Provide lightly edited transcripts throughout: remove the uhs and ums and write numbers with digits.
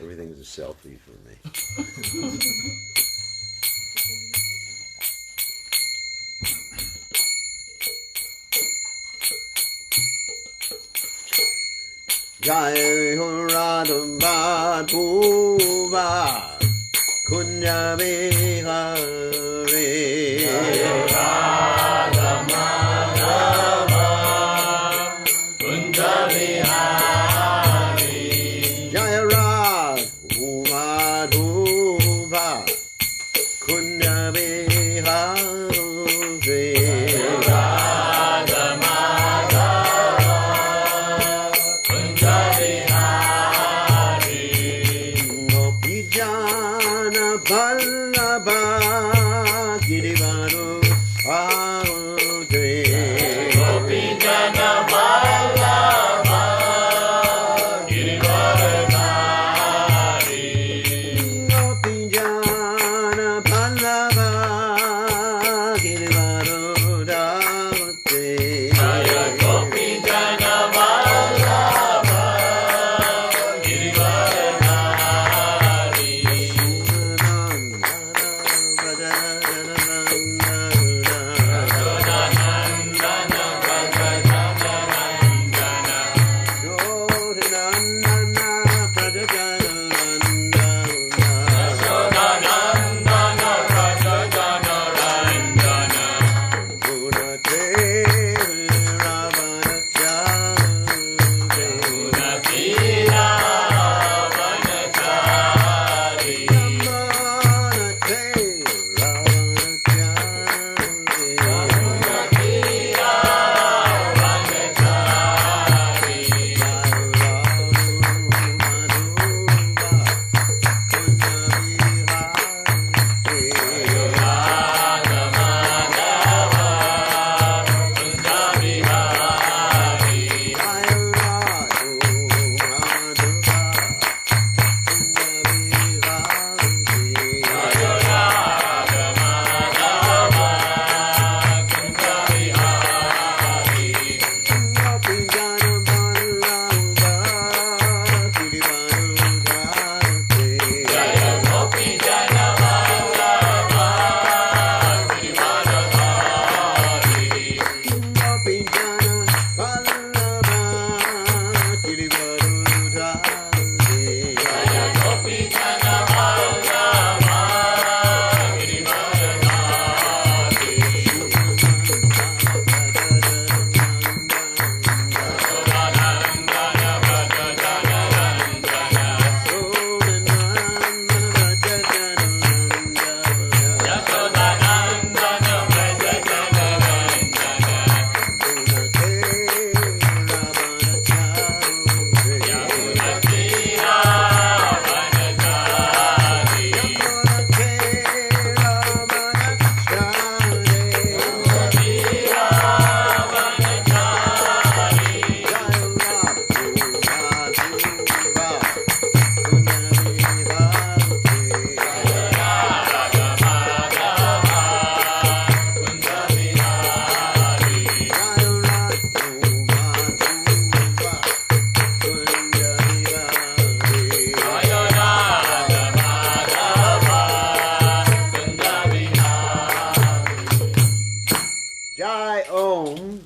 Everything's a selfie for me. Jai Ho Radha Madhuva Kunya Vihare Jai Radha Madhava Kunya Vihare Jai Radha Madhuva Kunya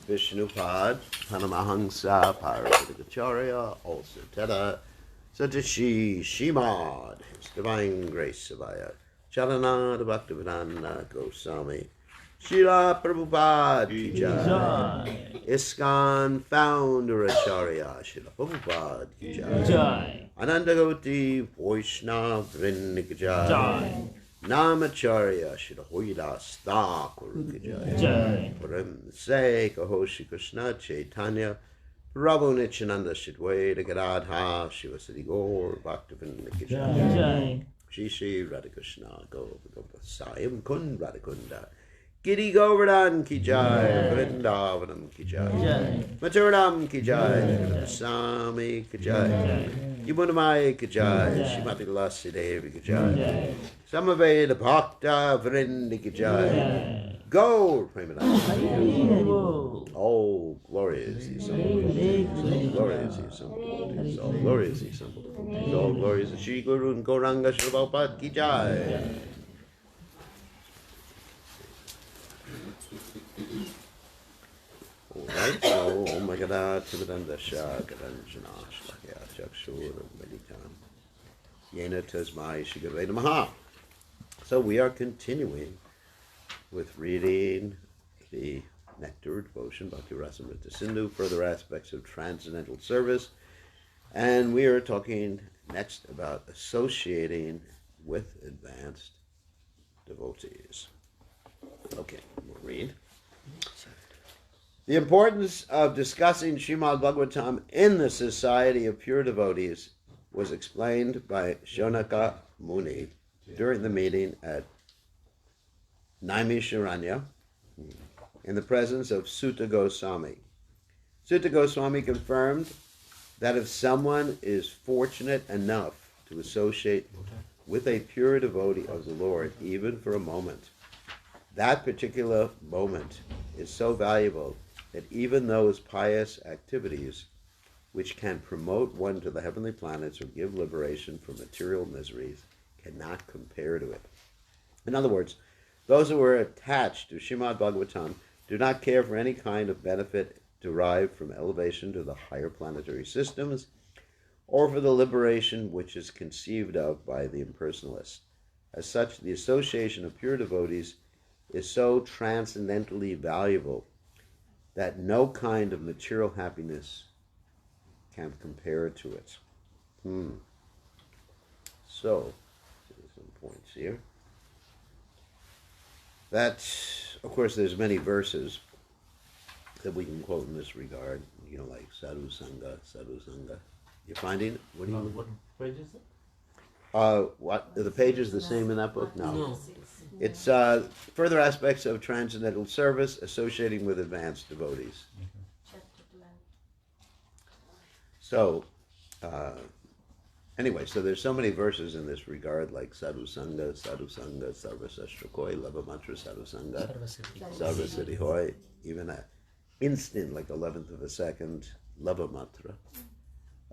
Vishnupad, Panamahansa, Parapadagacharya, also Teta, Satashi, Shimad, His Divine Grace Savaya, Charanada Bhaktivedanta Goswami, Srila Prabhupada Ki Jai, ISKCON Founder Acharya, Srila Prabhupada Ki Jai, Anandagoti Vaishnava Vrinda Ki Jai, Namacharya Shri Hoidas Thakur Ki Jai, for his sake of Shri Krishna Chaitanya, Prabhu Nityananda Shidwaita Gadadha Shivasati Gaur Bhaktivinoda Ki Jai, Shri Shri Radha Krishna Gopa Sayam Kund Radhakunda, Giri Govardhan Ki Jai, Vrindavanam Ki Jai, Mathuram Ki Jai, Swami Ki Jai, Yamunamai Ki Jai, Shrimati Tulsi Devi Ki Jai, Samaveda Bhakta Vrinda Ki Jai, Gaur Premanand. Oh. All glory is the Assembled Devotees. All glory is the Assembled Devotees. All glory is the Assembled Devotees. All glory is the Shri Guru and Gauranga Sri Prabhupada Ki Jai. Alright, so Om Magada Timadandasha Gadanjana Shlakya Chakshur Meditam Yena Tasmai Shigave Namaha. So we are continuing with reading the Nectar devotion, Bhakti Rasamrita Sindhu, further aspects of transcendental service. And we are talking next about associating with advanced devotees. Okay, we'll read. The importance of discussing Srimad Bhagavatam in the society of pure devotees was explained by Shonaka Muni during the meeting at Naimisharanya in the presence of Sutta Goswami. Sutta Goswami confirmed that if someone is fortunate enough to associate with a pure devotee of the Lord, even for a moment, that particular moment is so valuable that even those pious activities which can promote one to the heavenly planets or give liberation from material miseries cannot compare to it. In other words, those who are attached to Srimad Bhagavatam do not care for any kind of benefit derived from elevation to the higher planetary systems or for the liberation which is conceived of by the impersonalist. As such, the association of pure devotees is so transcendently valuable that no kind of material happiness can compare to it. So, some points here. That, of course, there's many verses that we can quote in this regard. You know, like Sadhu Sangha, Sadhu Sangha. You're finding it? What do you? What page is it? What are the pages the same in that book? No. It's further aspects of transcendental service associating with advanced devotees. So, anyway, so there's so many verses in this regard, like Sadhu Sangha, Sarva Sastra Koi, Lava Mantra Sadhu Sangha, Sarva Siddhi Hoy, even an instant, like 11th of a second, Lava Mantra,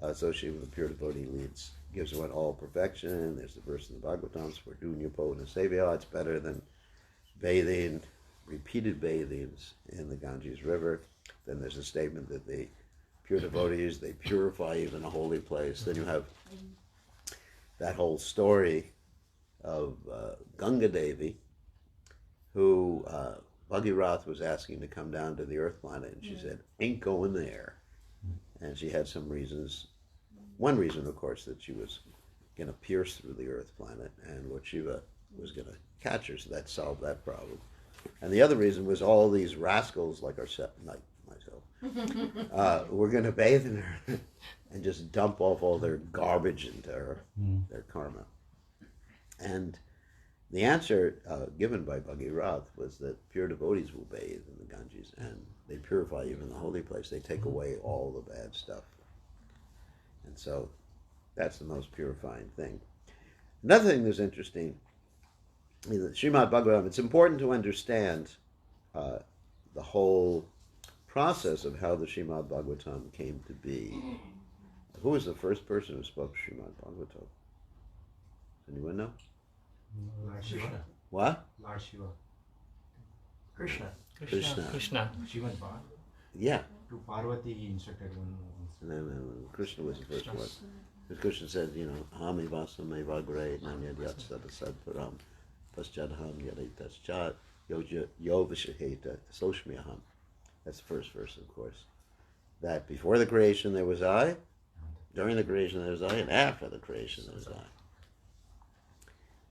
associated with the pure devotee leads. Gives one all perfection. There's the verse in the Bhagavatam, Svardunya Povana Sevya. It's better than bathing, repeated bathings in the Ganges River. Then there's a statement that the pure devotees, they purify even a holy place. Then you have that whole story of Ganga Devi, who Bhagirath was asking to come down to the earth planet, and she said, ain't going there. And she had some reasons. One reason, of course, that she was going to pierce through the earth planet, and Lord Shiva was going to catch her, so that solved that problem. And the other reason was all these rascals like ourselves, like myself, were going to bathe in her and just dump off all their garbage into her, their karma. And the answer given by Bhagirath was that pure devotees will bathe in the Ganges, and they purify even the holy place. They take away all the bad stuff. And so that's the most purifying thing. Another thing that's interesting is that Srimad Bhagavatam, it's important to understand the whole process of how the Srimad Bhagavatam came to be. Who was the first person who spoke Srimad Bhagavatam? Does anyone know? Lord Shiva. What? Lord Shiva. Krishna. Shiva was born. Yeah. To Parvati, he instructed one. No. Krishna was the first one. Because Krishna said, you know, Hami Vasam Evagre Nanyad Yatsada Sadparam Paschadham Yadaitas Yovashaheta Soshmiyaham. That's the first verse, of course. That before the creation there was I, during the creation there was I, and after the creation there was I.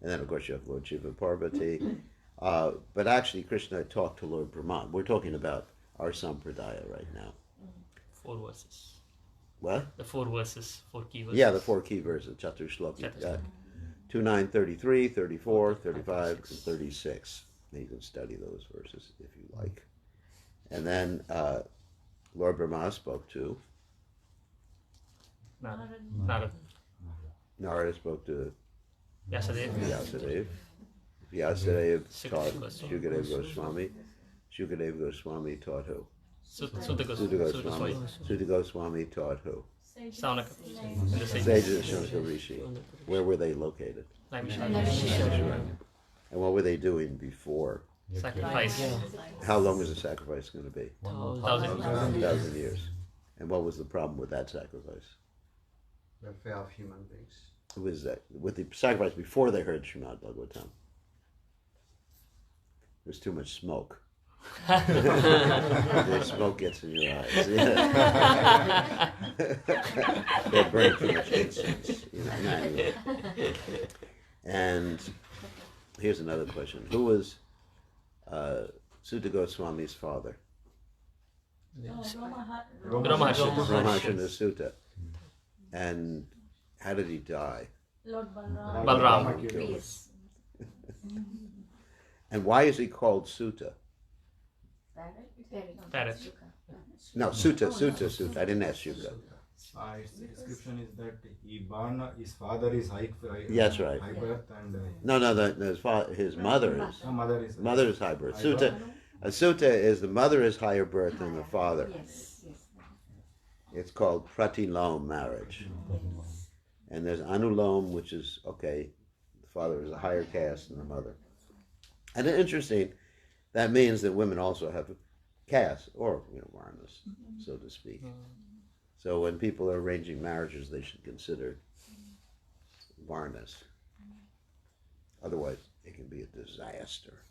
And then, of course, you have Lord Shiva Parvati. But actually, Krishna talked to Lord Brahma. We're talking about our Sampradaya right now. 4 verses. What? The 4 verses, 4 key verses. Yeah, the 4 key verses, Chatur Shloki. 29, 33, 34, 35, and 36. And you can study those verses if you like. And then Lord Brahma spoke to Narada. Narada spoke to Vyasadeva. Vyasadeva taught Sukadeva Sukadeva Goswami. Sukadeva Goswami taught who? Sutta Goswami. Goswami. Sutta Goswami taught who? Saunaka. And the Sages of Shaunaka Rishi. Where were they located? Naimisharanya. And what were they doing before? Sacrifice. How long was the sacrifice going to be? 1,000. 1,000 years. And what was the problem with that sacrifice? Welfare of human beings. It was that with the sacrifice before they heard Srimad Bhagavatam. There's too much smoke. The smoke gets in your eyes. Yeah. They burn too much incense. Anyway. And here's another question: who was Sutta Goswami's father? Brahmashana Sutta. And how did he die? Lord Balram. Yes. And why is he called Sutta? Parrot. No, Sutta. I didn't ask Shuka. Its description is that his father is high That's right. high birth and No, his mother is. mother is High birth. Sutta, a sutta is the mother is higher birth than the father. Yes. It's called pratilom marriage. And there's anulom, which is, okay, the father is a higher caste than the mother. And it's interesting, that means that women also have caste, or, varnas, so to speak. So when people are arranging marriages, they should consider varnas. Otherwise, it can be a disaster.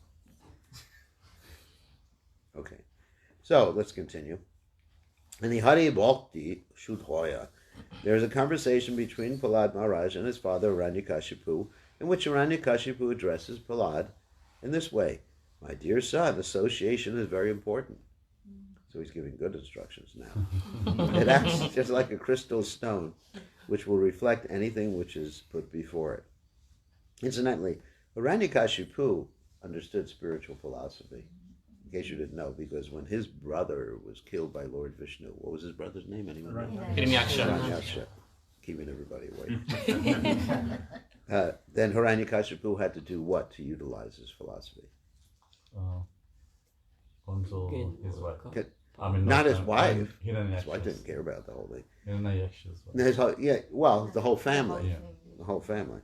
Okay, so let's continue. In the Hari Bhakti Shudhoya, there is a conversation between Prahlad Maharaj and his father Hiranyakashipu, in which Hiranyakashipu addresses Prahlad in this way: "My dear son, association is very important." So he's giving good instructions now. It acts just like a crystal stone, which will reflect anything which is put before it. Incidentally, Hiranyakashipu understood spiritual philosophy, in case you didn't know, because when his brother was killed by Lord Vishnu, what was his brother's name? Anyone know? Hiranyaksha. Hiranyaksha. Keeping everybody awake. Then Hiranyakashipu had to do what to utilize his philosophy? Console his wife. Not his wife. Hiranyaksha's. His wife didn't care about the whole thing. Hiranyaksha's wife. The whole family. The whole family.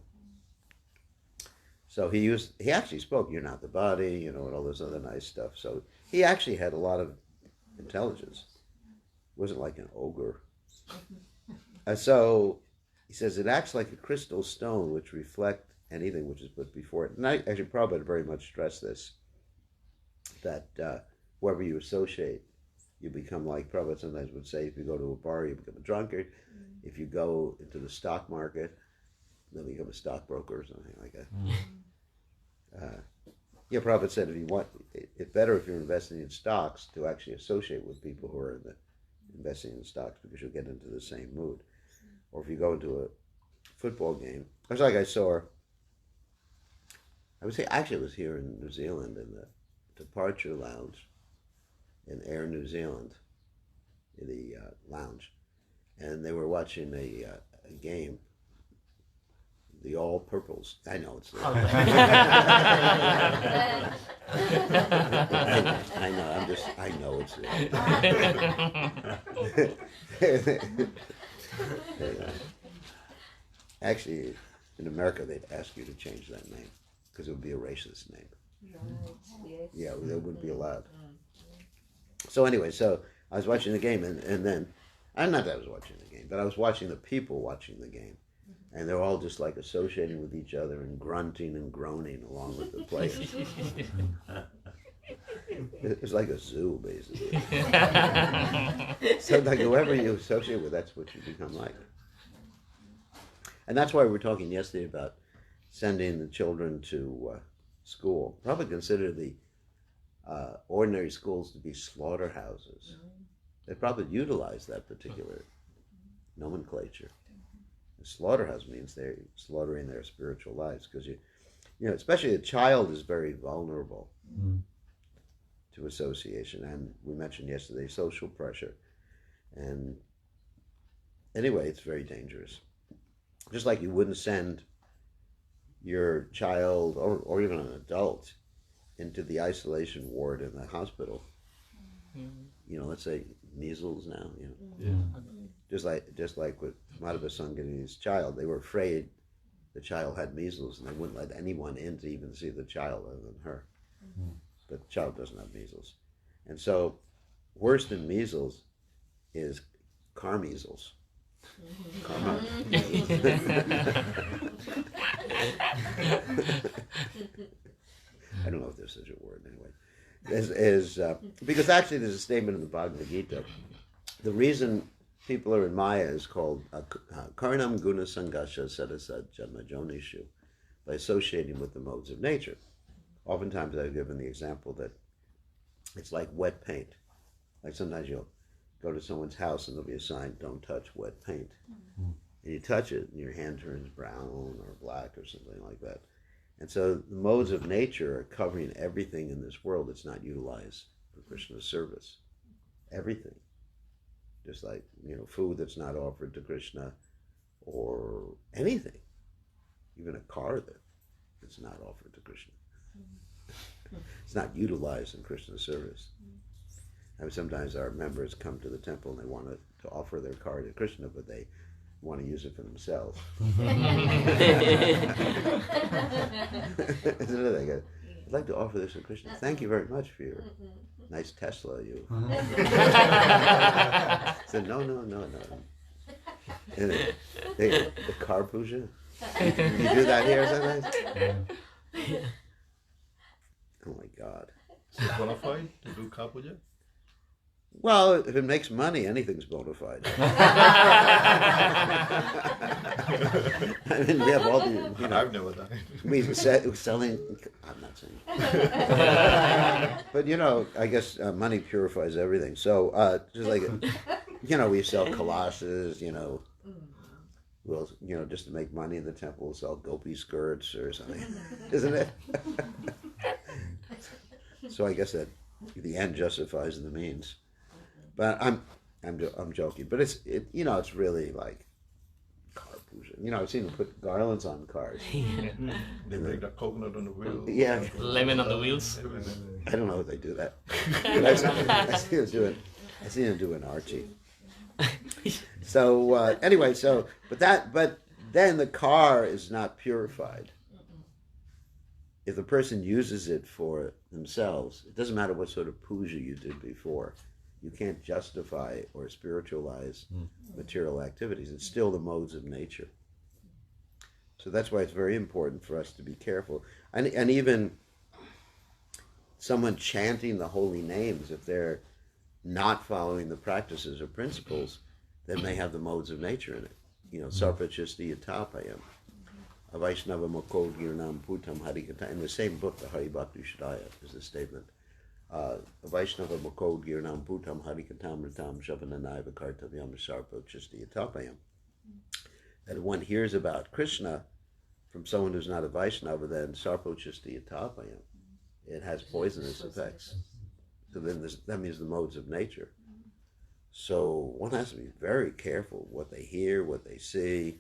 So he actually spoke, "You're not the body," and all this other nice stuff. So he actually had a lot of intelligence. Wasn't like an ogre. So he says it acts like a crystal stone which reflect anything which is put before it. And I actually Prabhupada very much stressed this, that whoever you associate, you become like. Prabhupada sometimes would say, if you go to a bar, you become a drunkard. If you go into the stock market, then become a stockbroker or something like that. Prabhupada said it's better if you're investing in stocks to actually associate with people who are investing in stocks, because you'll get into the same mood. Or if you go into a football game, it's like I would say, actually it was here in New Zealand in the departure lounge in Air New Zealand, in the lounge, and they were watching a game. The All Purples. I know it's there. I know it's there. Actually, in America, they'd ask you to change that name, because it would be a racist name. Yeah, they wouldn't be allowed. So anyway, I was watching the game, and then, not that I was watching the game, but I was watching the people watching the game. And they're all just like associating with each other and grunting and groaning along with the players. It's like a zoo, basically. So like whoever you associate with, that's what you become like. And that's why we were talking yesterday about sending the children to school. Probably consider the ordinary schools to be slaughterhouses. They probably utilize that particular nomenclature. Slaughterhouse means they're slaughtering their spiritual lives, because especially a child is very vulnerable to association, and we mentioned yesterday social pressure, and anyway, it's very dangerous. Just like you wouldn't send your child or even an adult into the isolation ward in the hospital, let's say measles now, Yeah. just like with Madhava Sangini's child, they were afraid the child had measles and they wouldn't let anyone in to even see the child other than her. But the child doesn't have measles. And so worse than measles is car measles. Karma. I don't know if there's such a word anyway. Because actually there's a statement in the Bhagavad Gita. The reason people are in Maya is called Karnam Guna Sangasha Sadasad Janma Jonishu, by associating with the modes of nature. Oftentimes I've given the example that it's like wet paint. Like sometimes you'll go to someone's house and there'll be a sign, don't touch wet paint. And you touch it and your hand turns brown or black or something like that. And so the modes of nature are covering everything in this world that's not utilized for Krishna's service. Everything. Just like, food that's not offered to Krishna or anything. Even a car that's not offered to Krishna. It's not utilized in Krishna's service. I mean, sometimes our members come to the temple and they want to offer their car to Krishna, but they want to use it for themselves. Isn't it? They go, I'd like to offer this to Krishna. Thank you very much for your nice Tesla. You said, no. And the car puja. You do that here sometimes? Oh my God. Is it qualified to do car puja? Well, if it makes money, anything's bona fide. I mean, we have all the, I've never done it. we're selling, I'm not saying. But, I guess money purifies everything. So, just like, we sell kalashes, we'll, just to make money in the temple, we'll sell gopi skirts or something, isn't it? So I guess that the end justifies the means. But I'm joking. But it's really like car puja. I've seen them put garlands on cars. They make the coconut on the wheel. Yeah. Lemon on the wheels. I don't know if they do that. But I see them do an Archie. So anyway, but then the car is not purified. If the person uses it for themselves, it doesn't matter what sort of puja you did before. You can't justify or spiritualize material activities. It's still the modes of nature. So that's why it's very important for us to be careful. And even someone chanting the holy names, if they're not following the practices or principles, then may have the modes of nature in it. Sarpa Chisti Yatapayam. Vaishnava Mukod Girnam Putam Harikata. In the same book, the Hari Bhakti Shraya, is the statement. Vaishnava Mukod Girnam Putam Harikatam Ritam Shavananaiva Kartavyam Sarpa Chisti Yatapayam. That one hears about Krishna from someone who's not a Vaishnava, then Sarpa Chisti Yatapayam. It has poisonous effects. So then that means the modes of nature. So one has to be very careful what they hear, what they see.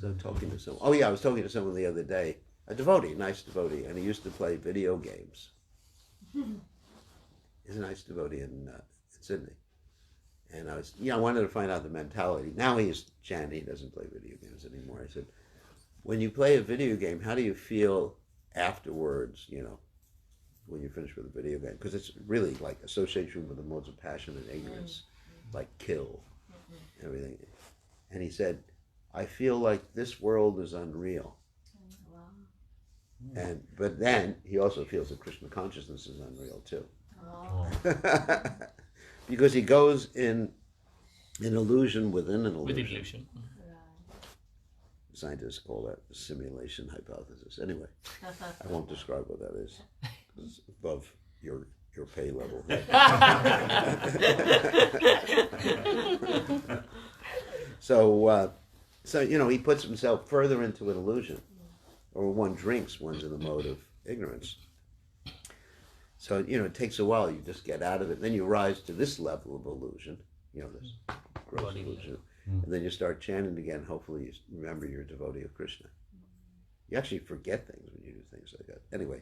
So talking to someone. Oh yeah, I was talking to someone the other day, a devotee, nice devotee, and he used to play video games. He's a nice devotee in Sydney, and I wanted to find out the mentality. Now he's chanting, he doesn't play video games anymore. I said, when you play a video game, how do you feel afterwards? When you finish with a video game, because it's really like association with the modes of passion and ignorance, like kill, everything. And he said, I feel like this world is unreal. But then he also feels that Krishna consciousness is unreal too. Because he goes in an illusion within an illusion. With illusion. Scientists call that the simulation hypothesis. Anyway, I won't describe what that is. It's above your pay level. So he puts himself further into an illusion. Or one drinks, one's in the mode of ignorance. So, it takes a while. You just get out of it. Then you rise to this level of illusion, this gross illusion. And then you start chanting again. Hopefully you remember you're a devotee of Krishna. You actually forget things when you do things like that. Anyway,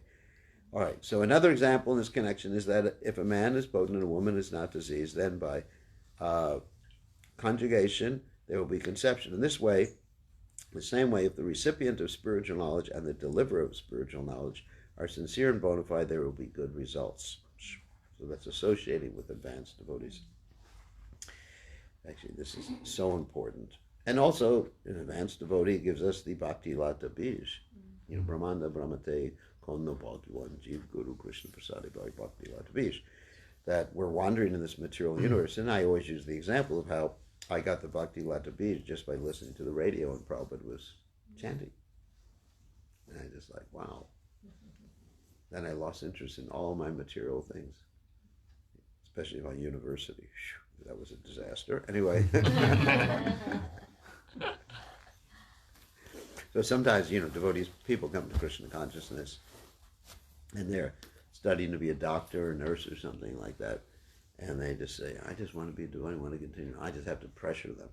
All right, so another example in this connection is that if a man is potent and a woman is not diseased, then by conjugation there will be conception. In this way, the same way, if the recipient of spiritual knowledge and the deliverer of spiritual knowledge are sincere and bona fide, there will be good results. So that's associating with advanced devotees. Actually, this is so important. And also, an advanced devotee gives us the Bhakti Lata Bij. You know, Brahmanda Brahmate Konno Bhagwan Jeev Guru Krishna Prasadi Bhakti Lata Bij. That we're wandering in this material universe. And I always use the example of how I got the Bhakti Lata Bij just by listening to the radio and Prabhupada was chanting. And I just like, wow. Then I lost interest in all my material things, especially my university. Whew, that was a disaster. Anyway. So sometimes, you know, devotees, people come to Krishna consciousness and they're studying to be a doctor or nurse or something like that. And they just say, I just want to be a devotee, I want to continue. I just have to pressure them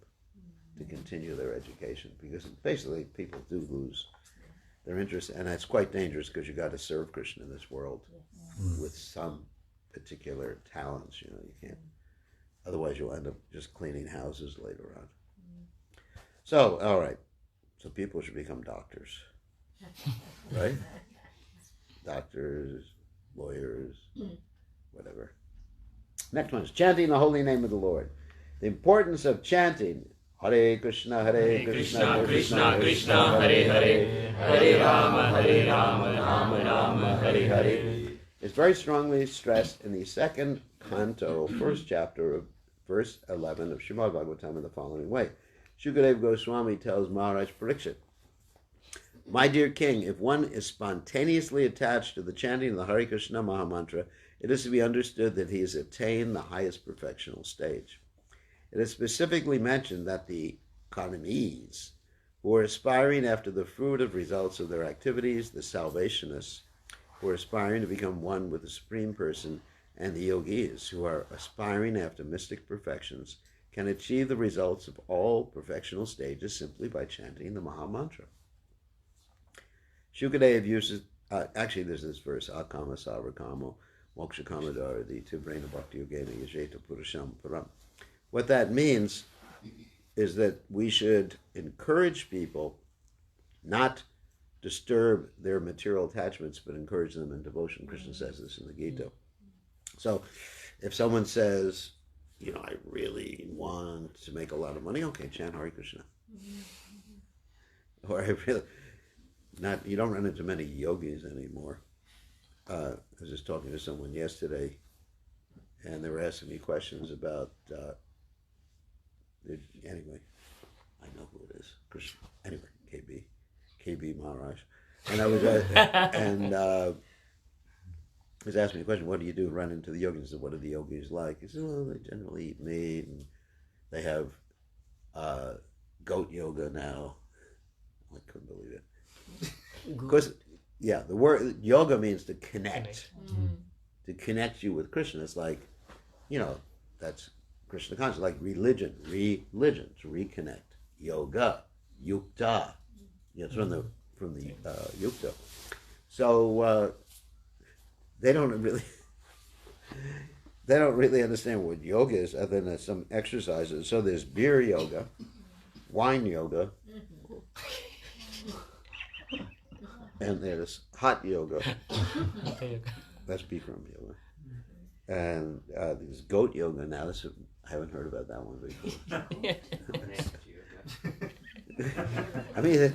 to continue their education because basically people do lose their interest. And it's quite dangerous because you got to serve Krishna in this world with some particular talents. You know, you can't, otherwise you'll end up just cleaning houses later on. So, all right. So people should become doctors, right? Doctors, lawyers, whatever. Next one is chanting the holy name of the Lord. The importance of chanting Hare Krishna, Hare Krishna, Krishna Krishna, Hare Hare, Hare Rama, Rama Rama, Hare Hare, is very strongly stressed in the second canto, first chapter of verse 11 of Srimad Bhagavatam in the following way. Shukadeva Goswami tells Maharaj Parikshit, my dear king, if one is spontaneously attached to the chanting of the Hare Krishna Mahamantra, it is to be understood that he has attained the highest perfectional stage. It is specifically mentioned that the karmis, who are aspiring after the fruit of results of their activities, the salvationists, who are aspiring to become one with the Supreme Person, and the yogis, who are aspiring after mystic perfections, can achieve the results of all perfectional stages simply by chanting the Mahamantra. Shukadeva uses, actually there's this verse, Akama Savrakamo, Moksha Kamadara, the Tivrena Bhakti Yogena Yajeta Purusham Param. What that means is that we should encourage people, not disturb their material attachments, but encourage them in devotion. Krishna says this in the Gita. So if someone says, you know, I really want to make a lot of money, okay, chant Hare Krishna. Or I really, not, you don't run into many yogis anymore. I was just talking to someone yesterday, and they were asking me questions about, anyway, I know who it is. Krishna, anyway, KB Maharaj. And I was, was asking me a question, what do you do run into the yogis? I said, what are the yogis like? He said, well, they generally eat meat, and they have goat yoga now. I couldn't believe it. Because, yeah, the word yoga means to connect. To connect you with Krishna. It's like, you know, that's Krishna consciousness, like religion, to reconnect. Yoga, yukta. Yeah, it's from the yukta. So they don't really understand what yoga is other than some exercises. So there's beer yoga, wine yoga, and there's hot yoga. That's Bikram yoga. And there's goat yoga now. I haven't heard about that one before. I mean,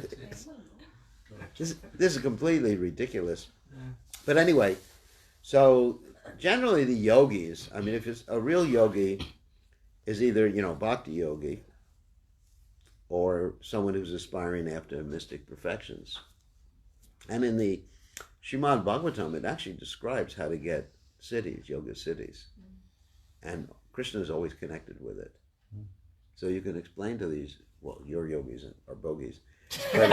this is completely ridiculous. But anyway, so generally the yogis, I mean, if it's a real yogi, is either, you know, bhakti yogi or someone who's aspiring after mystic perfections. And in the Srimad Bhagavatam, it actually describes how to get siddhis, yoga siddhis. And Krishna is always connected with it. So you can explain to these, well, your yogis are bogies. But,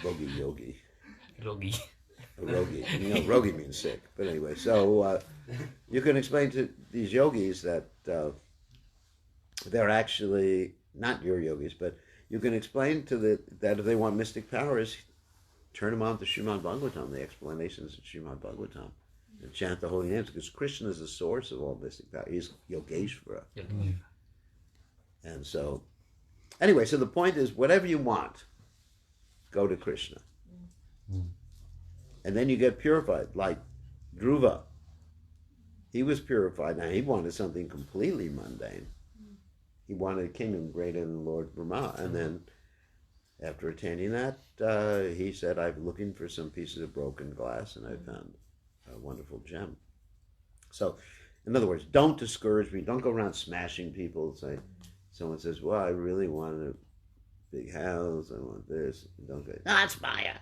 bogi yogi. Rogi. Rogi. You know, rogi means sick. But anyway, so you can explain to these yogis that they're actually not your yogis, but You can explain that if they want mystic powers, turn them on to Srimad Bhagavatam, the explanations of Srimad Bhagavatam, and chant the holy names, because Krishna is the source of all mystic power. He's Yogeshvara. And so, anyway, so the point is, whatever you want, go to Krishna. And then you get purified, like Dhruva. He was purified. Now, he wanted something completely mundane. He wanted a kingdom greater than Lord Brahma. And then, after attaining that, he said, I'm looking for some pieces of broken glass, and I found a wonderful gem. So, in other words, don't discourage me. Don't go around smashing people. Say, someone says, well, I really want a big house. I want this. Don't go, that's Maya.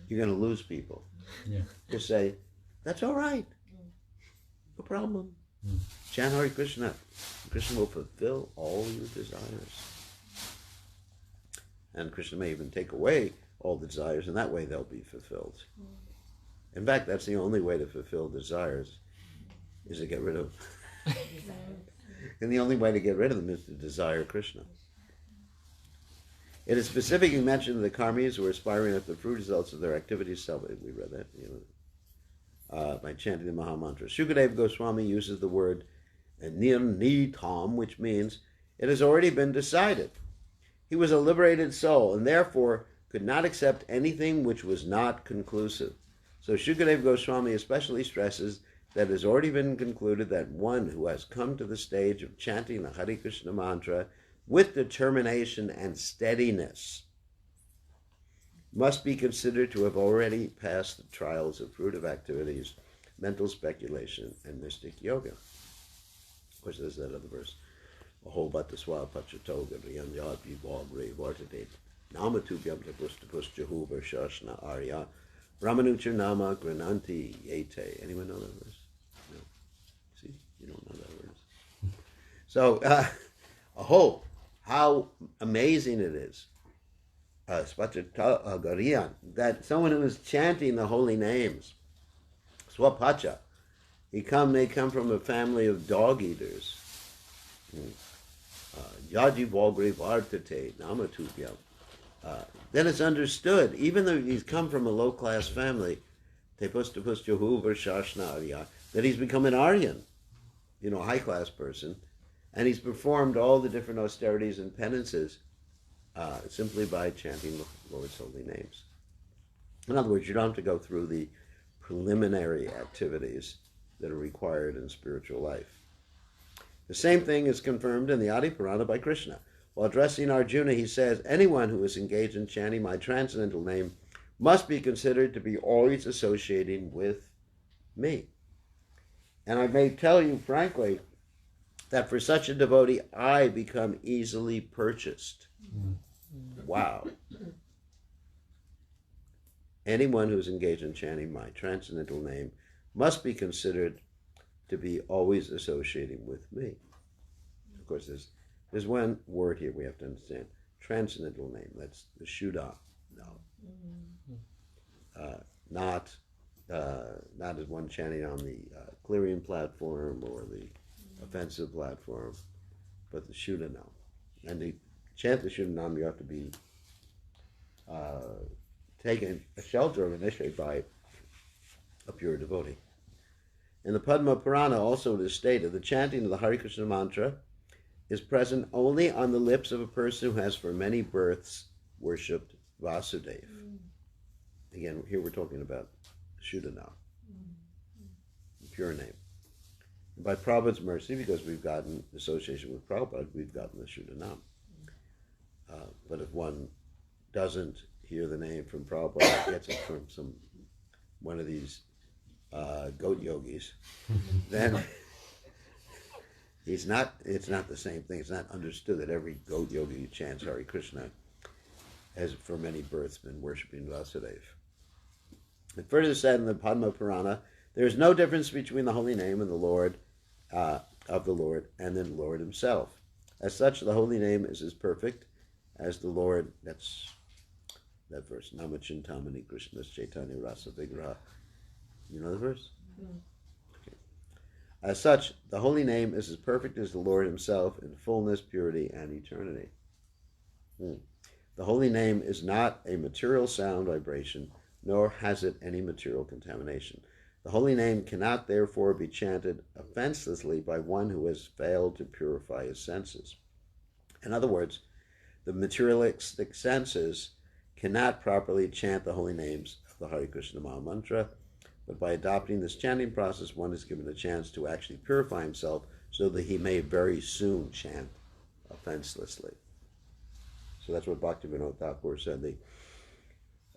You're going to lose people. Yeah. Just say, that's all right. No problem. Chant Hare Krishna. Krishna will fulfill all your desires. And Krishna may even take away all the desires, and that way they'll be fulfilled. In fact, that's the only way to fulfill desires, is to get rid of them. And the only way to get rid of them is to desire Krishna. It is specifically mentioned the karmis who are aspiring after the fruit results of their activities. We read that, by chanting the Maha Mantra. Shukadeva Goswami uses the word nirnitam, which means it has already been decided. He was a liberated soul and therefore could not accept anything which was not conclusive. So Shukadeva Goswami especially stresses that it has already been concluded that one who has come to the stage of chanting the Hare Krishna mantra with determination and steadiness must be considered to have already passed the trials of fruitive activities, mental speculation, and mystic yoga. Of course, there's that other verse. Aho bataswa pachatoga riyanyad vivagre vartate namatubhyam tapustapus jahuva shashna arya brahmanucha nama grananti yete. Anyone know that verse? No. See, you don't know that verse. So, aho, how amazing it is. That someone who is chanting the holy names, swapacha, they come from a family of dog eaters. Yaji Vagre Vartate Namatubhyam. Then it's understood, even though he's come from a low-class family, Tepustapus Jehuva Shashna Arya, that he's become an Aryan, a high-class person, and he's performed all the different austerities and penances simply by chanting the Lord's holy names. In other words, you don't have to go through the preliminary activities that are required in spiritual life. The same thing is confirmed in the Adi Purana by Krishna. While addressing Arjuna, he says, anyone who is engaged in chanting my transcendental name must be considered to be always associating with me. And I may tell you frankly that for such a devotee, I become easily purchased. Wow. Anyone who's engaged in chanting my transcendental name must be considered to be always associating with me. Of course, there's one word here we have to understand. Transcendental name, that's the Shuddha. No. Not as one chanting on the clearing platform or the offensive platform, but the Shuddha Nam. And to chant the Shuddha Nam, you have to be taken a shelter of initially by a pure devotee. In the Padma Purana also it is stated the chanting of the Hare Krishna mantra is present only on the lips of a person who has for many births worshipped Vasudeva. Again, here we're talking about Shuddhanam, the pure name. And by Prabhupada's mercy, because we've gotten association with Prabhupada, we've gotten the Shuddhanam. But if one doesn't hear the name from Prabhupada, gets it from one of these goat yogis, then it's not the same thing. It's not understood that every goat yogi who chants Hare Krishna has for many births been worshipping Vasudeva. It further said in the Padma Purana, there is no difference between the holy name and the Lord of the Lord and the Lord himself. As such, the holy name is as perfect as the Lord. That's that verse. Namachintamani Krishna's Chaitanya Rasa Vigraha. You know the verse? Okay. As such, the holy name is as perfect as the Lord himself in fullness, purity, and eternity. The holy name is not a material sound vibration, nor has it any material contamination. The holy name cannot therefore be chanted offenselessly by one who has failed to purify his senses. In other words, the materialistic senses cannot properly chant the holy names of the Hare Krishna Maha Mantra, but by adopting this chanting process, one is given a chance to actually purify himself so that he may very soon chant offenselessly. So that's what Bhaktivinoda Thakur said.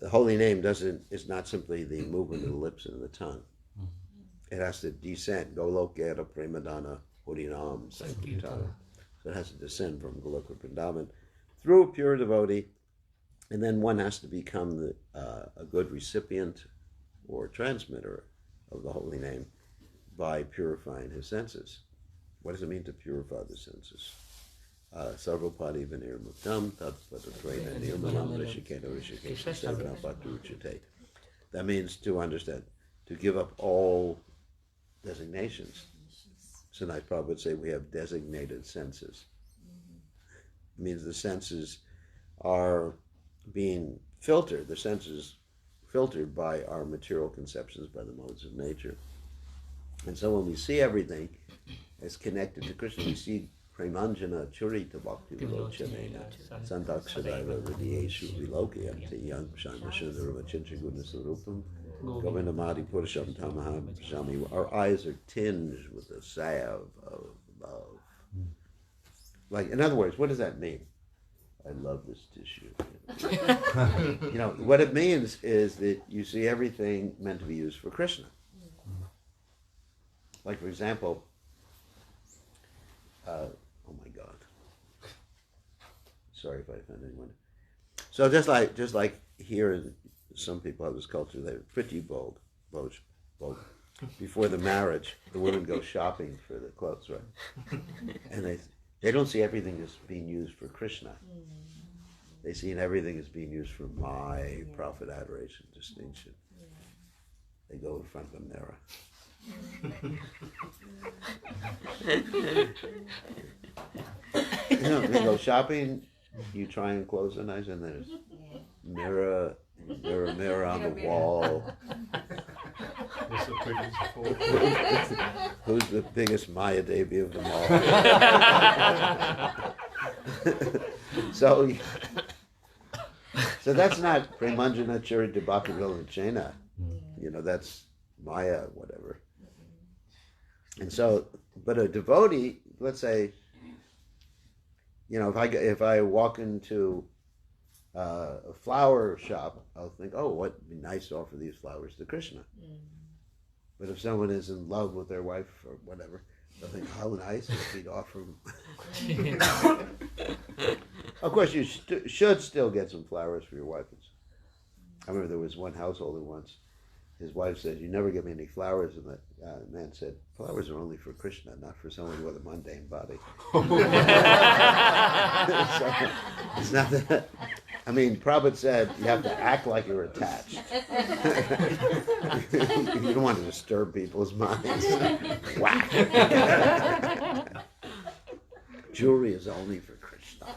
The holy name is not simply the movement of the lips and the tongue. It has to descend. Golokera Premadana Harinam Sankirtana. So it has to descend from Goloka Vrindavan through a pure devotee, and then one has to become a good recipient or transmitter of the holy name by purifying his senses. What does it mean to purify the senses? Sarvapadi Vinir Muktam Tat Patatrena Nirmalam Rishiketa Rishikesha Sevana Patuchate. That means to understand, to give up all designations. Sanat Prabhupada would say we have designated senses. It means the senses are being filtered, the senses filtered by our material conceptions, by the modes of nature. And so when we see everything as connected to Krishna, we see Premanjana Churita Bhakti Vilochanena Santakshadaiva Vidyeshu Vilokayam Yang Shanmashandarava Chinchaguna Sarupam Govindamadi Purusham Tamaham Shami. Our eyes are tinged with the salve of love. Like, in other words, what does that mean? I love this tissue. You know, what it means is that you see everything meant to be used for Krishna. Like, for example, oh my God. Sorry if I offend anyone. So just like here in some people have this culture, they're pretty bold. Before the marriage, the women go shopping for the clothes, right? And they don't see everything as being used for Krishna. They see everything as being used for my profit, adoration, distinction. They go in front of a mirror. You know, they go shopping, you try and close the eyes, and there's mirror on the wall. Who's the biggest Maya Devi of them all? So that's not Premanjana Charita Bhakti Vilochanena. You know, that's Maya, whatever. And so, but a devotee, let's say, you know, if I walk into a flower shop, I'll think, oh, what'd be nice to offer these flowers to Krishna. But if someone is in love with their wife or whatever, they'll think, how nice if he'd offer them. Of course, you should still get some flowers for your wife. I remember there was one householder once. His wife said, "You never give me any flowers," and the man said, "Flowers are only for Krishna, not for someone with a mundane body." So, it's not that. I mean, Prabhupada said you have to act like you're attached. You don't want to disturb people's minds. Whack. Jewelry is only for Krishna,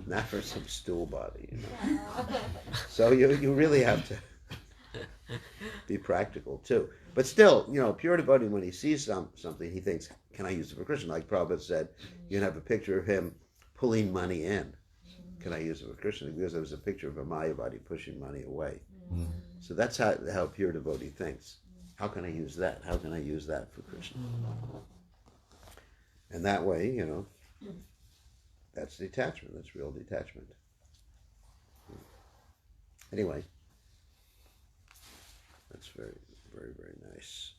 not for some stool body. You know? So you really have to be practical too. But still, you know, pure devotee, when he sees something, he thinks, can I use it for Krishna? Like Prabhupada said, you can have a picture of him pulling money in. Can I use it for Krishna? Because there was a picture of a Mayavadi pushing money away. So that's how a pure devotee thinks. How can I use that? How can I use that for Krishna? And that way, you know, that's detachment. That's real detachment. Anyway, that's very, very, very nice.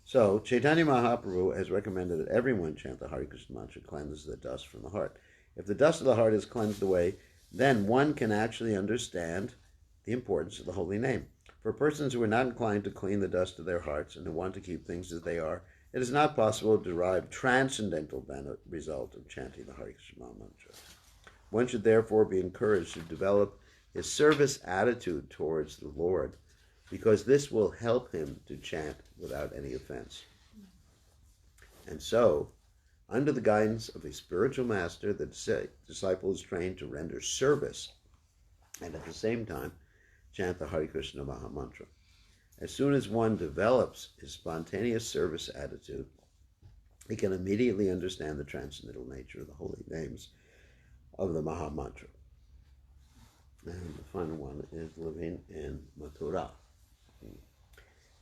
So, Chaitanya Mahaprabhu has recommended that everyone chant the Hare Krishna mantra, cleanse the dust from the heart. If the dust of the heart is cleansed away, then one can actually understand the importance of the holy name. For persons who are not inclined to clean the dust of their hearts and who want to keep things as they are, it is not possible to derive transcendental result of chanting the Hare Krishna mantra. One should therefore be encouraged to develop his service attitude towards the Lord, because this will help him to chant without any offense. And so, Under the guidance of a spiritual master, the disciple is trained to render service and at the same time chant the Hare Krishna Maha Mantra. As soon as one develops his spontaneous service attitude, he can immediately understand the transcendental nature of the holy names of the Maha Mantra. And the final one is living in Mathura.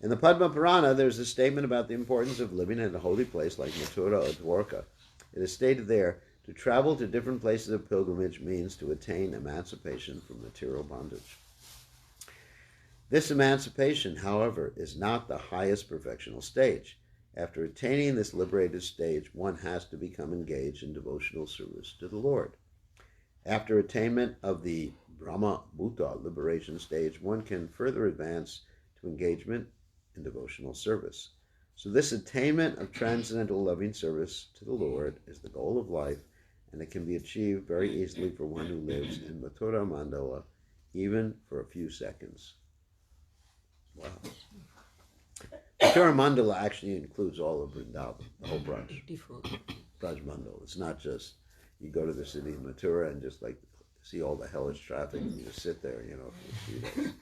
In the Padma Purana, there's a statement about the importance of living in a holy place like Mathura or Dwarka. It is stated there, to travel to different places of pilgrimage means to attain emancipation from material bondage. This emancipation, however, is not the highest perfectional stage. After attaining this liberated stage, one has to become engaged in devotional service to the Lord. After attainment of the Brahma Bhuta liberation stage, one can further advance to engagement in devotional service. So this attainment of transcendental loving service to the Lord is the goal of life, and it can be achieved very easily for one who lives in Mathura Mandala, even for a few seconds. Wow. Mathura Mandala actually includes all of Vrindavan, the whole Braj. Braj Mandala. It's not just you go to the city of Mathura and just like see all the hellish traffic and you just sit there, for a few days.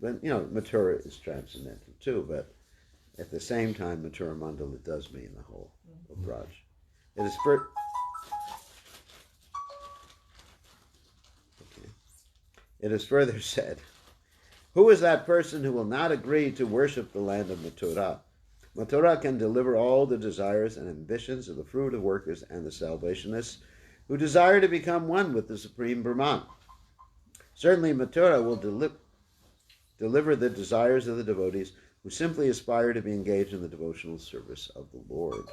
But, Mathura is transcendental too, but at the same time, Mathura Mandala does mean the whole of Braj. It is further said, who is that person who will not agree to worship the land of Mathura? Mathura can deliver all the desires and ambitions of the fruit of workers and the salvationists who desire to become one with the Supreme Brahman. Certainly Mathura will deliver the desires of the devotees who simply aspire to be engaged in the devotional service of the Lord.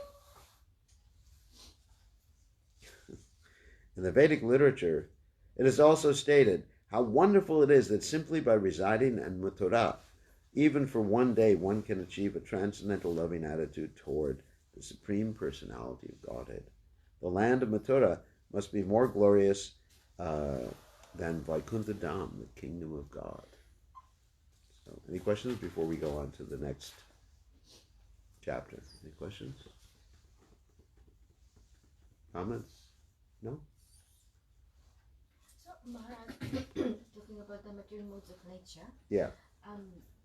In the Vedic literature, it is also stated how wonderful it is that simply by residing in Mathura, even for one day, one can achieve a transcendental loving attitude toward the Supreme Personality of Godhead. The land of Mathura must be more glorious than Vaikuntha Dham, the kingdom of God. So, any questions before we go on to the next chapter? Any questions? Comments? No? So, Maharaj, talking about the material modes of nature. Yeah.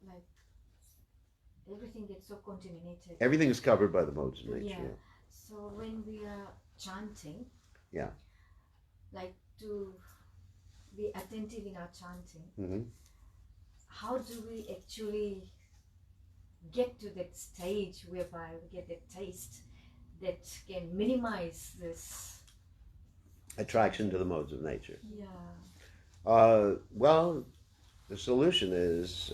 Like everything gets so contaminated. Everything is covered by the modes of nature. Yeah. So when we are chanting, yeah, like to be attentive in our chanting, mm-hmm. how do we actually get to that stage whereby we get a taste that can minimize this attraction to the modes of nature? Yeah. Well, the solution is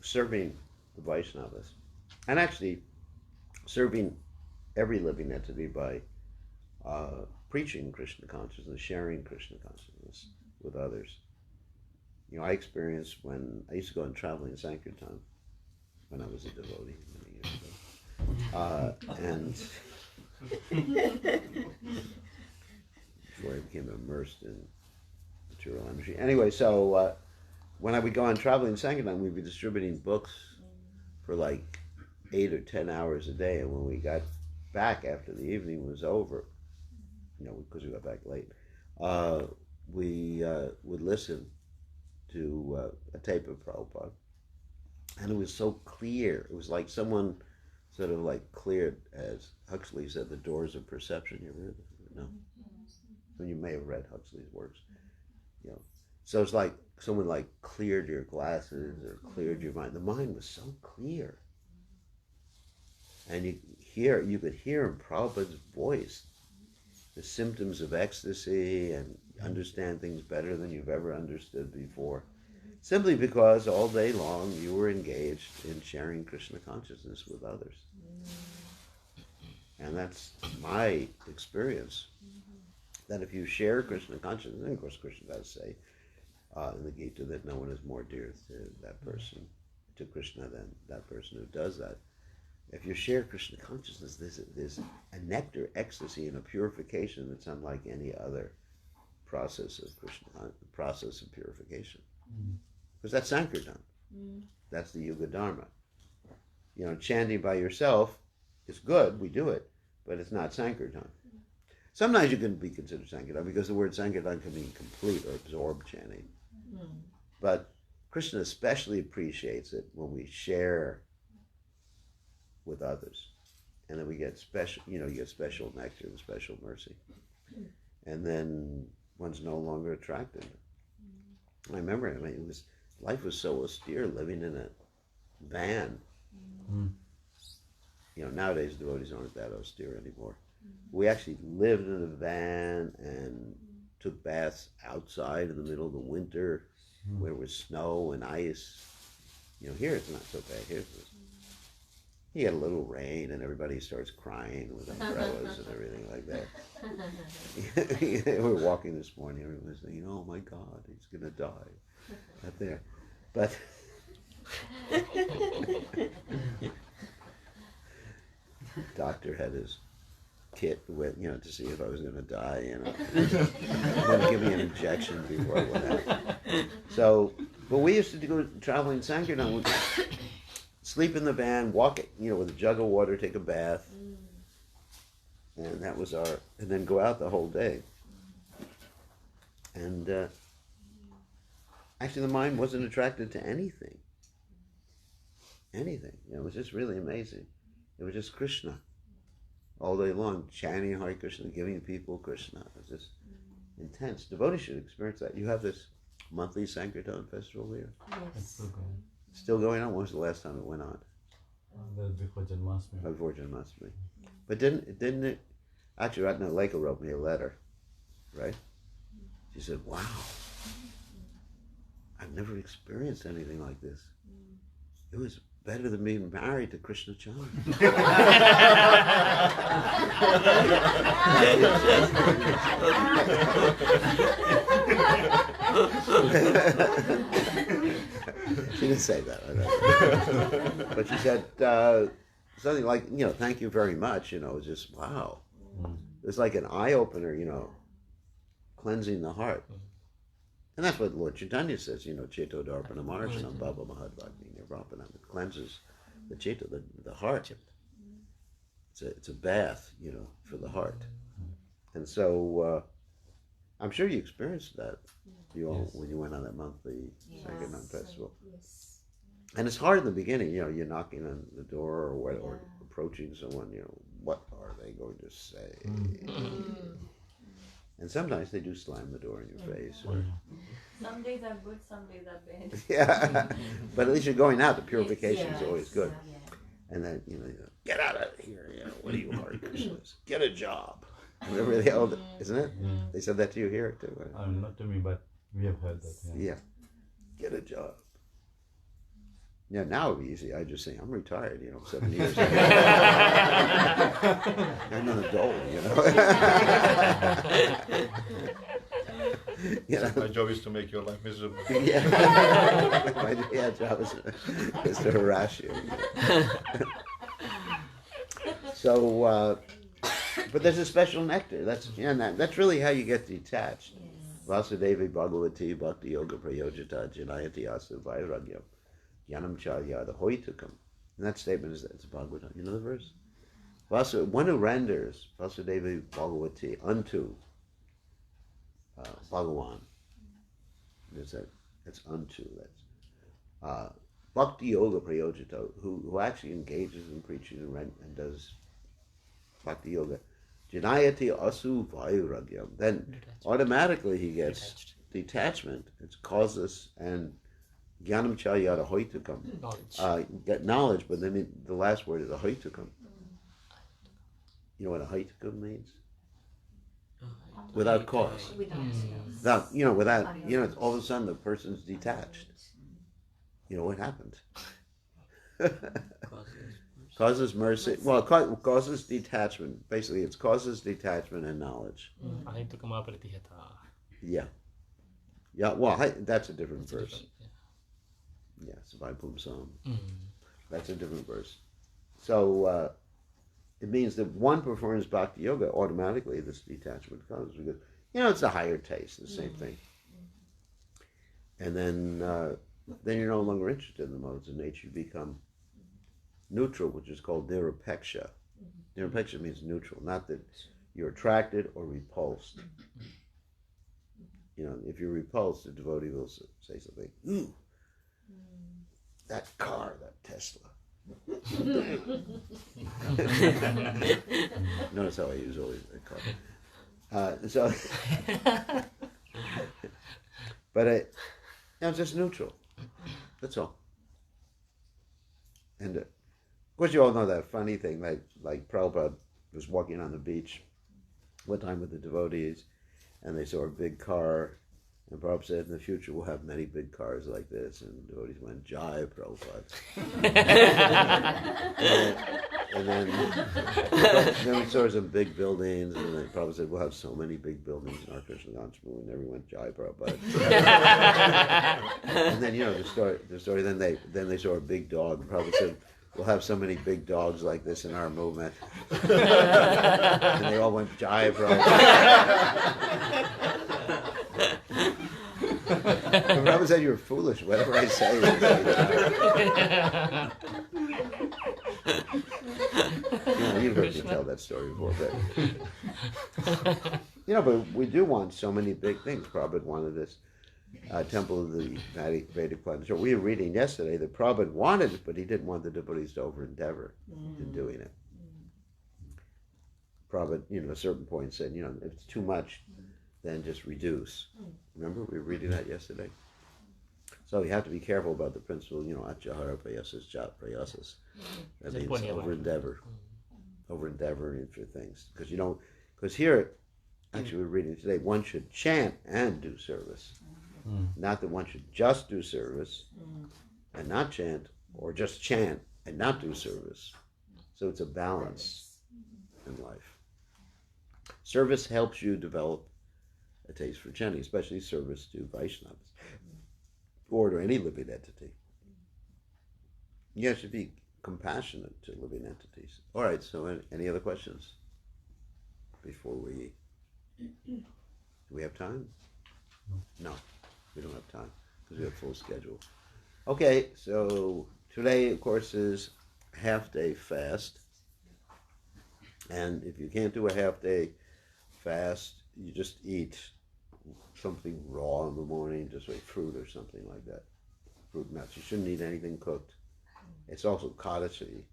serving the Vaishnavas, and actually serving every living entity by preaching Krishna consciousness, sharing Krishna consciousness with others. I experienced when I used to go on traveling Sankirtan when I was a devotee many years ago, and before I became immersed in material energy. Anyway, so when I would go on traveling Sankirtan, we'd be distributing books for like 8 or 10 hours a day, and when we got back after the evening was over, because we got back late, we would listen to a tape of Prabhupada, and it was so clear. It was like someone sort of like cleared, as Huxley said, the doors of perception. You ever heard of it? No? Well, you may have read Huxley's works. So it's like someone like cleared your glasses or cleared your mind. The mind was so clear, and you could hear in Prabhupada's voice the symptoms of ecstasy and understand things better than you've ever understood before, simply because all day long you were engaged in sharing Krishna consciousness with others. And that's my experience, that if you share Krishna consciousness, and of course Krishna does say in the Gita that no one is more dear to that person, to Krishna, than that person who does that. If you share Krishna consciousness, there's a nectar, ecstasy, and a purification that's unlike any other process of purification. Because that's Sankirtan. That's the Yuga Dharma. chanting by yourself is good. We do it, but it's not Sankirtan. Sometimes you can be considered Sankirtan because the word Sankirtan can mean complete or absorbed chanting. But Krishna especially appreciates it when we share with others. And then we get special, you get special nectar and special mercy. And then one's no longer attracted. I remember, life was so austere living in a van. Nowadays devotees aren't that austere anymore. We actually lived in a van and took baths outside in the middle of the winter where there was snow and ice. Here it's not so bad. You get a little rain and everybody starts crying with umbrellas and everything like that. We were walking this morning, everyone was saying, oh my God, he's going to die up there. But doctor had his kit with, to see if I was going to die, going to give me an injection before I went out. So, but we used to go traveling Sankirtan. We'd sleep in the van, walk, with a jug of water, take a bath, and that was and then go out the whole day. And actually, the mind wasn't attracted to anything. Anything. It was just really amazing. It was just Krishna all day long, chanting Hare Krishna, giving people Krishna. It was just intense. Devotees should experience that. You have this monthly Sankirtan festival here. It's still going. Still going on? When was the last time it went on? Before Janmashtami. Before Janmashtami. But didn't it? Actually, Ratna Leka wrote me a letter, right? She said, "Wow, I've never experienced anything like this. It was better than being married to Krishna Chandra." She didn't say that, but she said something like, thank you very much. It was just wow. It was like an eye opener, cleansing the heart. And that's what Lord Chaitanya says, Cheto Darpana Marshanam Baba Mahadvagni Nirvapanam. It cleanses the Cheto, the heart. It's a bath, for the heart. And so I'm sure you experienced that, when you went on that monthly Sankirtan festival. Yes. And it's hard in the beginning, you're knocking on the door or approaching someone, what are they going to say? And sometimes they do slam the door in your face. Or, some days are good, some days are bad. yeah, but at least you're going out. The purification is Yes. always good. Yeah. And then, get out of here, what are you, Hare Krishnas? Get a job. Whatever they all, isn't it? Yeah. They said that to you here too. Right? Not to me, but we have heard that. Yeah. Get a job. Yeah, now it would be easy. I just say, I'm retired, 7 years. I'm an adult, My job is to make your life miserable. Yeah. My job is to harass you. So, but there's a special nectar. That's really how you get detached. Vasudevi Bhagavati Bhakti Yoga Prayojita Janayati Asa Vairagyam Yanam Charya the Hoitukam. And that statement is it's Bhagavatam. You know the verse? One who renders Vasudevi Bhagavati unto Bhagawan. It's unto. That's Bhakti Yoga Prayojita, who actually engages in preaching and does Bhakti Yoga. Janayati Asu Vairagyam. Then automatically he gets detachment. It's causes and Jnanam Chalyata Hoitukam. Get knowledge, but then the last word is a Hoitukam. You know what a Hoitukam means? Without cause. Without, it's all of a sudden the person's detached. What happened? Causes mercy. Well, causes detachment. Basically, it's causes detachment and knowledge. Yeah. Yeah, well, that's a different verse. Yeah, Savai Pumsam. That's a different verse. So, it means that one performs Bhakti Yoga, automatically this detachment comes. Because, it's a higher taste, the same thing. And then you're no longer interested in the modes of nature. You become neutral, which is called nirapeksha. Nirapeksha means neutral, not that you're attracted or repulsed. You know, if you're repulsed, the devotee will say something, ooh, that car, that Tesla. Notice how I use always that car. But it's just neutral. That's all. And of course, you all know that funny thing, like Prabhupada was walking on the beach one time with the devotees, and they saw a big car, and Prabhupada said, in the future we'll have many big cars like this, and the devotees went, Jai Prabhupada. and then we saw some big buildings, and then Prabhupada said, we'll have so many big buildings in our Krishna consciousness, and everyone went, Jai Prabhupada. And then, you know, the story, then they saw a big dog, and Prabhupada said, we'll have so many big dogs like this in our movement. And they all went, Jai Prabhupada. And Prabhupada said, you're foolish. Whatever I say. You've heard me tell that story before. But, but we do want so many big things. Prabhupada wanted this Temple of the Vedic Planetarium. We were reading yesterday that Prabhupada wanted it, but he didn't want the devotees to over-endeavor in doing it. Prabhupada, at a certain point said, if it's too much, then just reduce. Remember, we were reading that yesterday? So you have to be careful about the principle, achahara prayasas, jat prayasas. That means over-endeavor. Over-endeavoring for things. Because here, actually we're reading today, one should chant and do service. Not that one should just do service and not chant, or just chant and not do service. So it's a balance in life. Service helps you develop a taste for chanting, especially service to Vaishnavas or to any living entity. You have to be compassionate to living entities. All right, so any other questions before we... Do we have time? No, we don't have time because we have a full schedule. Okay, so today, of course, is half-day fast. And if you can't do a half-day fast, you just eat something raw in the morning, just like fruit or something like that. Fruit nuts. You shouldn't eat anything cooked. It's also Kadasi.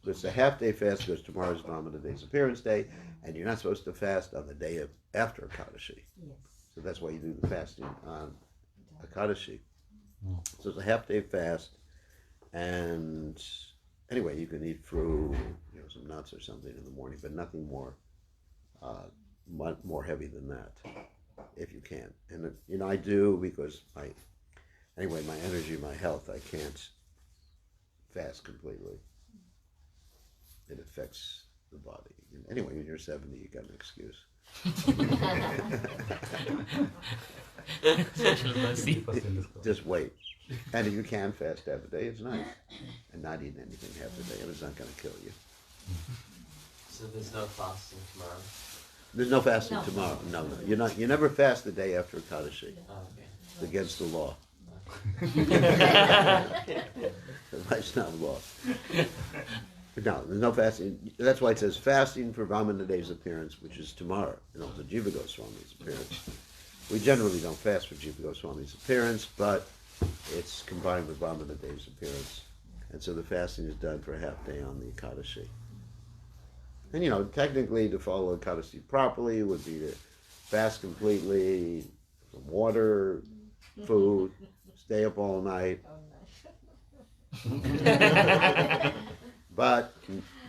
It's a half-day fast because tomorrow is Vamana Day's appearance day, and you're not supposed to fast on the day after Kadasi. Yes. So that's why you do the fasting on Kadasi. So it's a half-day fast, and anyway, you can eat fruit, some nuts or something in the morning, but nothing more heavy than that, if you can. And I do because my energy, my health, I can't fast completely. It affects the body. Anyway, when you're 70, you got an excuse. Just wait. And if you can fast half a day, it's nice. And not eating anything half a day, it's not going to kill you. So there's no fasting tomorrow? There's no fasting tomorrow. No. You never fast the day after Kadasi. Oh, okay. It's against the law. The Vaishnava law. No, there's no fasting. That's why it says fasting for Vamana Day's appearance, which is tomorrow, and also Jiva Goswami's appearance. We generally don't fast for Jiva Goswami's appearance, but it's combined with Vamana Day's appearance. And so the fasting is done for a half day on the Ekadashi. And technically to follow Ekadashi properly would be to fast completely from water, food, stay up all night. But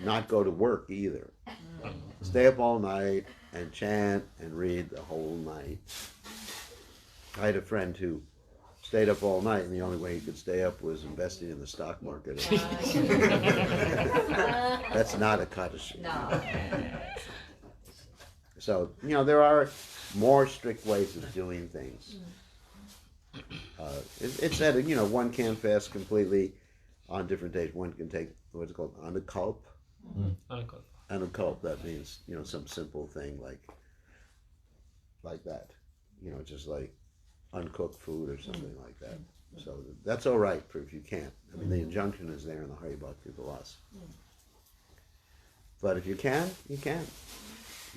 not go to work either. Stay up all night and chant and read the whole night. I had a friend who stayed up all night, and the only way he could stay up was investing in the stock market. That's not a Kadasi. No. So, there are more strict ways of doing things. It's said, one can fast completely on different days. One can take what's called anukalp. Anukalp, that means, some simple thing like that. Just like uncooked food or something like that. So that's all right for if you can't. I mean, the injunction is there in the Hari Bhakti Vilas. But if you can, you can.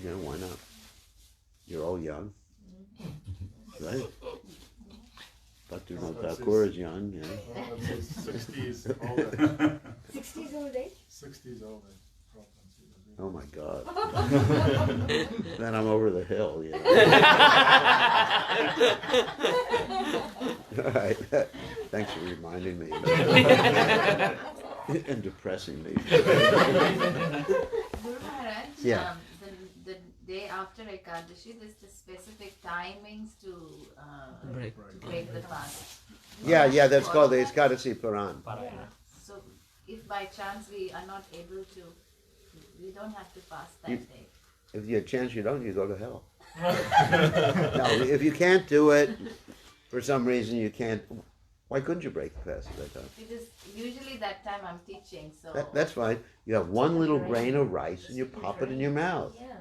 You know, why not? You're all young, right? Bhaktivinoda Thakur is young, yeah. 60s older. 60s old age? 60s older. Oh my God. Then I'm over the hill, you know. All right. Thanks for reminding me. And depressing me. Guru Maharaj, Yeah. The day after Ekadashi, there's the specific timings to Break. break the fast. Yeah, that's called the Ekadasi Puran. So if by chance we are not able to, we don't have to fast that You- day. If you have a chance you don't, you go to hell. No, if you can't do it, for some reason you can't, why couldn't you break the fast at that time? Because usually that time I'm teaching, so That's fine. You have one little grain of rice and you pop it in your mouth. Yeah.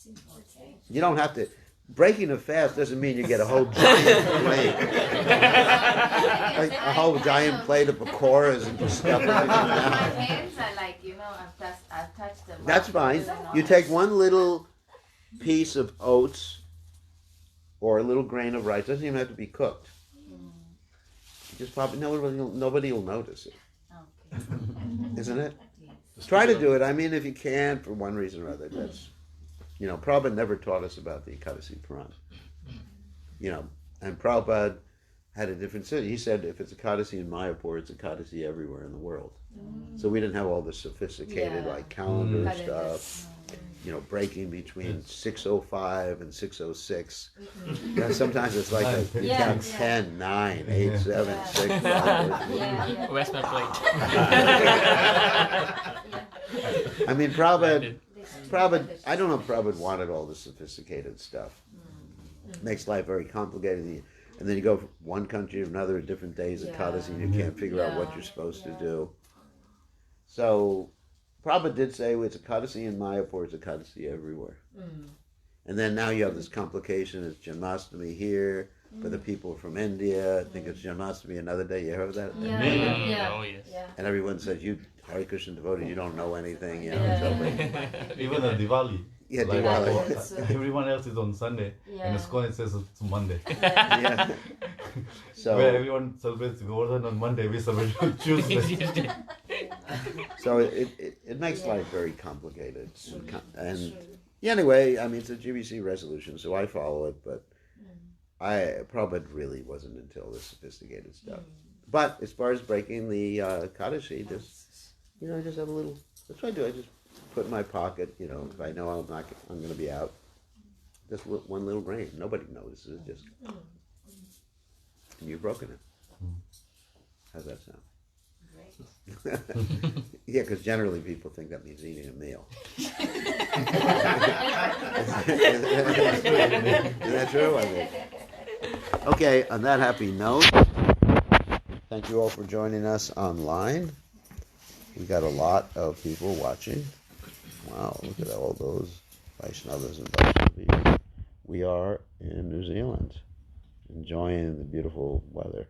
okay. You don't have to. Breaking a fast doesn't mean you get a whole giant plate, a whole giant plate of pakoras and just stuff it in your My mouth. hands are like, I've touched them. That's fine. You take one little piece of oats or a little grain of rice. Doesn't even have to be cooked. You just pop it. Nobody will notice it, Okay. isn't it? Yes. Try to do it. I mean, if you can, for one reason or other, that's, you know, Prabhupada never taught us about the Ekadasi Puran. You know, and Prabhupada had a different system. He said if it's Ekadasi in Mayapur, it's Ekadasi everywhere in the world. So we didn't have all this sophisticated, Yeah. like, calendar Calendars. stuff, you know, breaking between 6:05 and 6:06. You know, sometimes it's like you Yeah, count yeah. 10, 9, 8, 7, 6, 5, 4, 3. Yeah. Where's my plate? I mean, Prabhupada, I don't know if Prabhupada wanted all the sophisticated stuff. Makes life very complicated. And then you go from one country to another at different days of Yeah. Kadasi and you can't figure out what Yeah. you're supposed to Yeah. do. So Prabhupada did say it's a Kadasi in Mayapur, it's a Kadasi everywhere. And then now you have this complication, it's Janmashtami here, for the people from India, I think it's Janmashtami another day, you heard that? Yeah. Mm, Yeah. Oh yes. Yeah. And everyone says, you Hare Krishna devotee, you don't know anything, you know, Yeah. it's over. Even on Diwali. Yeah, like, Diwali. Everyone else is on Sunday. Yeah. And ISKCON it says it's Monday. Yeah. Where So, everyone celebrates Govardhan on Monday, we celebrate on Tuesday. so it makes life very complicated. And yeah, anyway, I mean, it's a GBC resolution, so I follow it, but Prabhupada really wasn't until the sophisticated stuff. But as far as breaking the Kadashi, just, you know, just have a little, that's what I do. I just put it in my pocket, you know, if I know I'm going to be out, just one little grain. Nobody notices, just, and you've broken it. How's that sound? Great. Yeah, because generally people think that means eating a meal. Is that true? I mean, okay, on that happy note, thank you all for joining us online. We got a lot of people watching. Wow, look at all those Vaishnavas and Vaishnavis. We are in New Zealand, enjoying the beautiful weather.